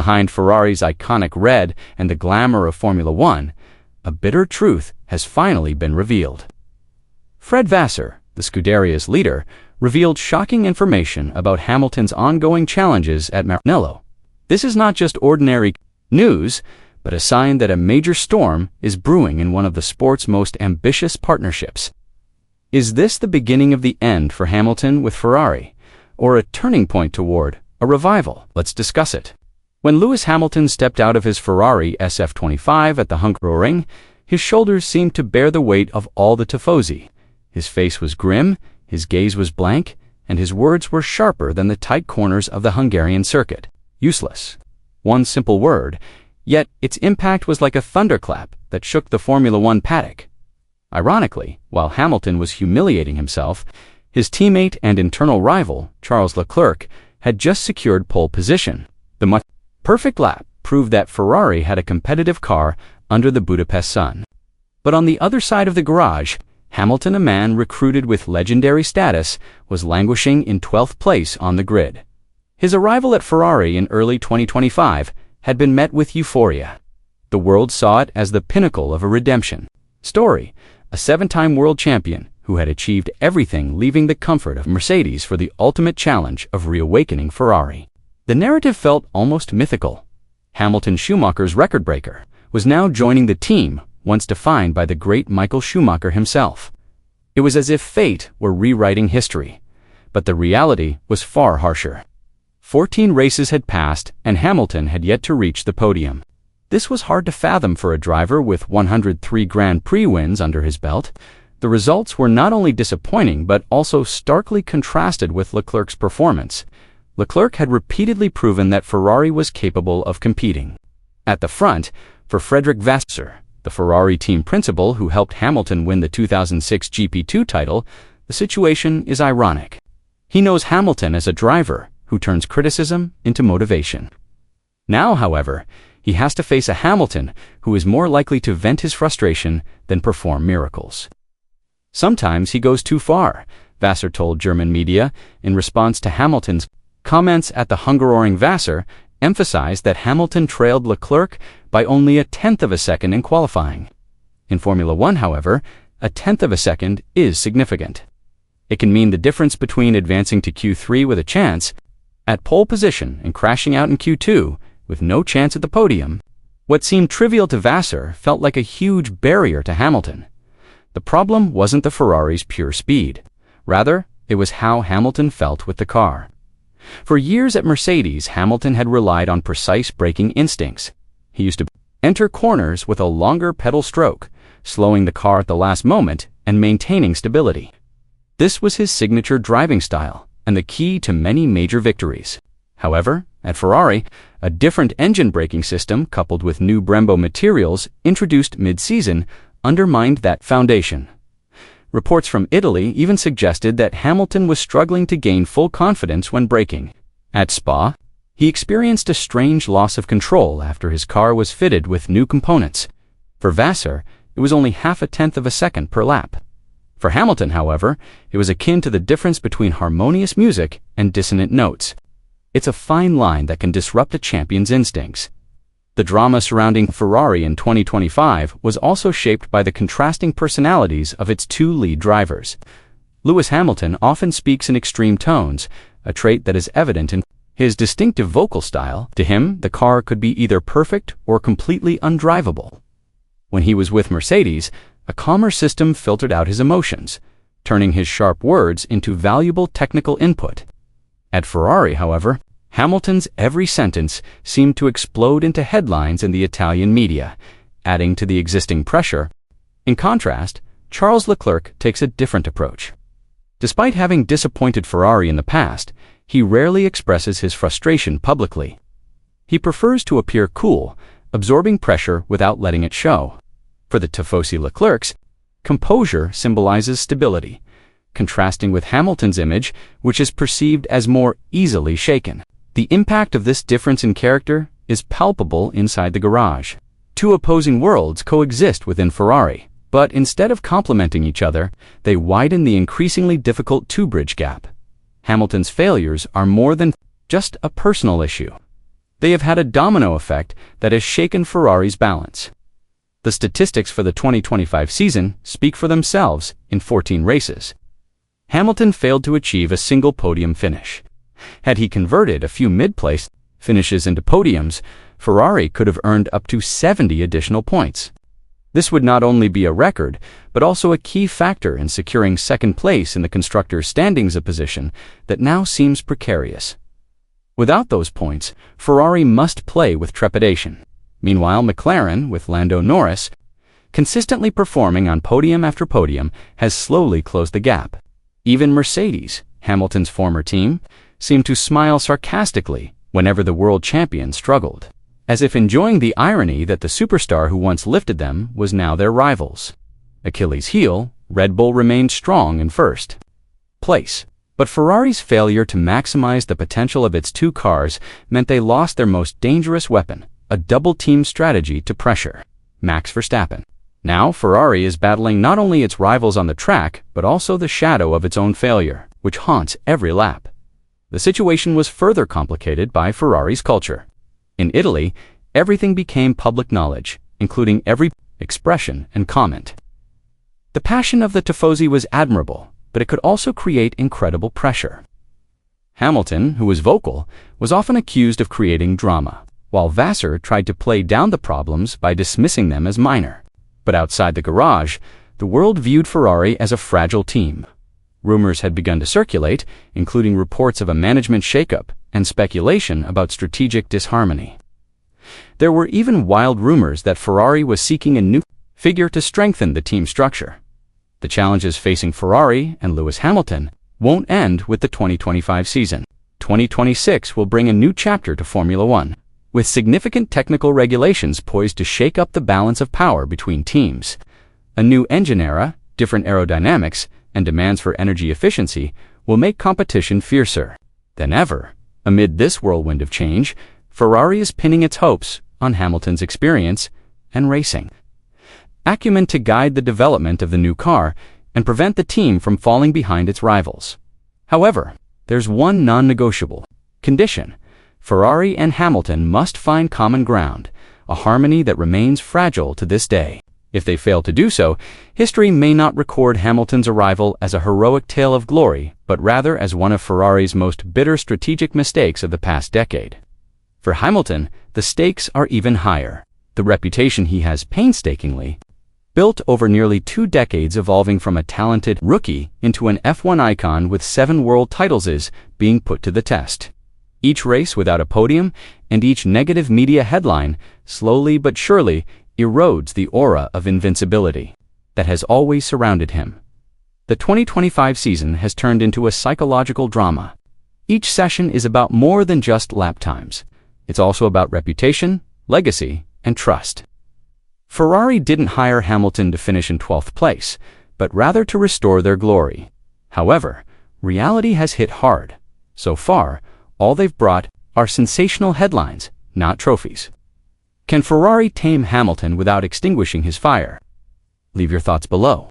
Behind Ferrari's iconic red and the glamour of Formula One, a bitter truth has finally been revealed. Fred Vasseur, the Scuderia's leader, revealed shocking information about Hamilton's ongoing challenges at Maranello. This is not just ordinary news, but a sign that a major storm is brewing in one of the sport's most ambitious partnerships. Is this the beginning of the end for Hamilton with Ferrari, or a turning point toward a revival? Let's discuss it. When Lewis Hamilton stepped out of his Ferrari SF25 at the Hungaroring, his shoulders seemed to bear the weight of all the tifosi. His face was grim, his gaze was blank, and his words were sharper than the tight corners of the Hungarian circuit. Useless. One simple word, yet its impact was like a thunderclap that shook the Formula One paddock. Ironically, while Hamilton was humiliating himself, his teammate and internal rival, Charles Leclerc, had just secured pole position. The perfect lap proved that Ferrari had a competitive car under the Budapest sun. But on the other side of the garage, Hamilton, a man recruited with legendary status, was languishing in 12th place on the grid. His arrival at Ferrari in early 2025 had been met with euphoria. The world saw it as the pinnacle of a redemption story, a 7-time world champion who had achieved everything, leaving the comfort of Mercedes for the ultimate challenge of reawakening Ferrari. The narrative felt almost mythical. Hamilton, Schumacher's record breaker, was now joining the team once defined by the great Michael Schumacher himself. It was as if fate were rewriting history, but the reality was far harsher. 14 races had passed, and Hamilton had yet to reach the podium. This was hard to fathom for a driver with 103 Grand Prix wins under his belt. The results were not only disappointing but also starkly contrasted with Leclerc's performance. Leclerc had repeatedly proven that Ferrari was capable of competing. At the front, for Frederick Vasseur, the Ferrari team principal who helped Hamilton win the 2006 GP2 title, the situation is ironic. He knows Hamilton as a driver who turns criticism into motivation. Now, however, he has to face a Hamilton who is more likely to vent his frustration than perform miracles. Sometimes he goes too far, Vasser told German media in response to Hamilton's comments at the Hungaroring. Vasser emphasized that Hamilton trailed Leclerc by only 1/10 of a second in qualifying. In Formula One, however, 1/10 of a second is significant. It can mean the difference between advancing to Q3 with a chance at pole position and crashing out in Q2 with no chance at the podium. What seemed trivial to Vasser felt like a huge barrier to Hamilton. The problem wasn't the Ferrari's pure speed. Rather, it was how Hamilton felt with the car. For years at Mercedes, Hamilton had relied on precise braking instincts. He used to enter corners with a longer pedal stroke, slowing the car at the last moment and maintaining stability. This was his signature driving style and the key to many major victories. However, at Ferrari, a different engine braking system coupled with new Brembo materials introduced mid-season undermined that foundation. Reports from Italy even suggested that Hamilton was struggling to gain full confidence when braking. At Spa, he experienced a strange loss of control after his car was fitted with new components. For Vasser, it was only 0.5 of a second per lap. For Hamilton, however, it was akin to the difference between harmonious music and dissonant notes. It's a fine line that can disrupt a champion's instincts. The drama surrounding Ferrari in 2025 was also shaped by the contrasting personalities of its two lead drivers. Lewis Hamilton often speaks in extreme tones, a trait that is evident in his distinctive vocal style. To him, the car could be either perfect or completely undrivable. When he was with Mercedes, a calmer system filtered out his emotions, turning his sharp words into valuable technical input. At Ferrari, however, Hamilton's every sentence seemed to explode into headlines in the Italian media, adding to the existing pressure. In contrast, Charles Leclerc takes a different approach. Despite having disappointed Ferrari in the past, he rarely expresses his frustration publicly. He prefers to appear cool, absorbing pressure without letting it show. For the tifosi Leclerc's, composure symbolizes stability, contrasting with Hamilton's image, which is perceived as more easily shaken. The impact of this difference in character is palpable inside the garage. Two opposing worlds coexist within Ferrari, but instead of complementing each other, they widen the increasingly difficult two-bridge gap. Hamilton's failures are more than just a personal issue. They have had a domino effect that has shaken Ferrari's balance. The statistics for the 2025 season speak for themselves in 14 races. Hamilton failed to achieve a single podium finish. Had he converted a few mid-place finishes into podiums, Ferrari could have earned up to 70 additional points. This would not only be a record, but also a key factor in securing second place in the constructors' standings, a position that now seems precarious. Without those points, Ferrari must play with trepidation. Meanwhile, McLaren, with Lando Norris, consistently performing on podium after podium, has slowly closed the gap. Even Mercedes, Hamilton's former team, seemed to smile sarcastically whenever the world champion struggled, as if enjoying the irony that the superstar who once lifted them was now their rivals. Achilles' heel, Red Bull remained strong in first place. But Ferrari's failure to maximize the potential of its two cars meant they lost their most dangerous weapon, a double-team strategy to pressure Max Verstappen. Now Ferrari is battling not only its rivals on the track, but also the shadow of its own failure, which haunts every lap. The situation was further complicated by Ferrari's culture. In Italy, everything became public knowledge, including every expression and comment. The passion of the tifosi was admirable, but it could also create incredible pressure. Hamilton, who was vocal, was often accused of creating drama, while Vasser tried to play down the problems by dismissing them as minor. But outside the garage, the world viewed Ferrari as a fragile team. Rumors had begun to circulate, including reports of a management shakeup and speculation about strategic disharmony. There were even wild rumors that Ferrari was seeking a new figure to strengthen the team structure. The challenges facing Ferrari and Lewis Hamilton won't end with the 2025 season. 2026 will bring a new chapter to Formula One, with significant technical regulations poised to shake up the balance of power between teams. A new engine era, different aerodynamics, and demands for energy efficiency will make competition fiercer than ever. Amid this whirlwind of change, Ferrari is pinning its hopes on Hamilton's experience and racing acumen to guide the development of the new car and prevent the team from falling behind its rivals. However, there's one non-negotiable condition. Ferrari and Hamilton must find common ground, a harmony that remains fragile to this day. If they fail to do so, history may not record Hamilton's arrival as a heroic tale of glory, but rather as one of Ferrari's most bitter strategic mistakes of the past decade. For Hamilton, the stakes are even higher. The reputation he has painstakingly built over nearly 2 decades, evolving from a talented rookie into an F1 icon with 7 world titles, is being put to the test. Each race without a podium and each negative media headline slowly but surely erodes the aura of invincibility that has always surrounded him. The 2025 season has turned into a psychological drama. Each session is about more than just lap times. It's also about reputation, legacy, and trust. Ferrari didn't hire Hamilton to finish in 12th place, but rather to restore their glory. However, reality has hit hard. So far, all they've brought are sensational headlines, not trophies. Can Ferrari tame Hamilton without extinguishing his fire? Leave your thoughts below.